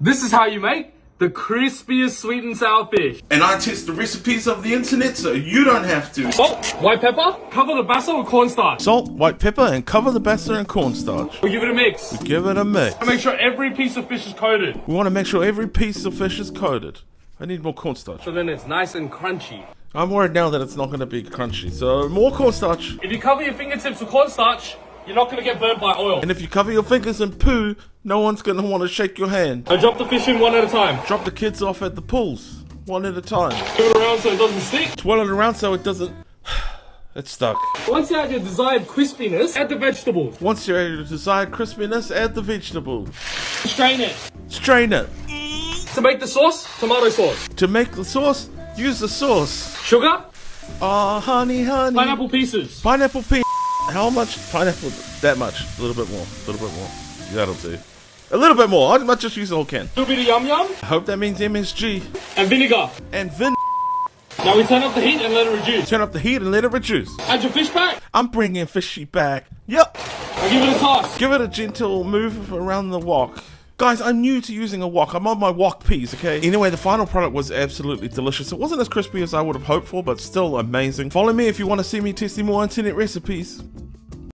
This is how you make the crispiest sweet and sour fish. And I test the recipes of the internet so you don't have to. Salt, white pepper, cover the basil with cornstarch. Salt, white pepper, and cover the basil in cornstarch. We give it a mix. Give it a mix. Make sure every piece of fish is coated. We want to make sure every piece of fish is coated. I need more cornstarch. So then it's nice and crunchy. I'm worried now that it's not going to be crunchy, so more cornstarch. If you cover your fingertips with cornstarch, you're not going to get burnt by oil. And if you cover your fingers in poo, no one's going to want to shake your hand. I drop the fish in one at a time. Drop the kids off at the pools, one at a time. Twirl it around so it doesn't stick. Twirl it around so it doesn't... It's stuck. Once you have your desired crispiness, add the vegetables. Once you're at your desired crispiness, add the vegetables. Strain it. Strain it. To make the sauce, tomato sauce. To make the sauce, use the sauce. Sugar, Honey. pineapple pieces. Pineapple pea. How much pineapple? That much. A little bit more. A little bit more. That'll do. A little bit more. I might just use the whole can. A little bit of yum yum. I hope that means MSG. And vinegar. And Now we turn up the heat and let it reduce. turn up the heat and let it reduce. Add your fish back. I'm bringing fishy back. Yep. Now give it a toss. Give it a gentle move around the wok. Guys, I'm new to using a wok. I'm on my wok piece, okay? Anyway, the final product was absolutely delicious. It wasn't as crispy as I would have hoped for, but still amazing. Follow me if you want to see me testing more internet recipes.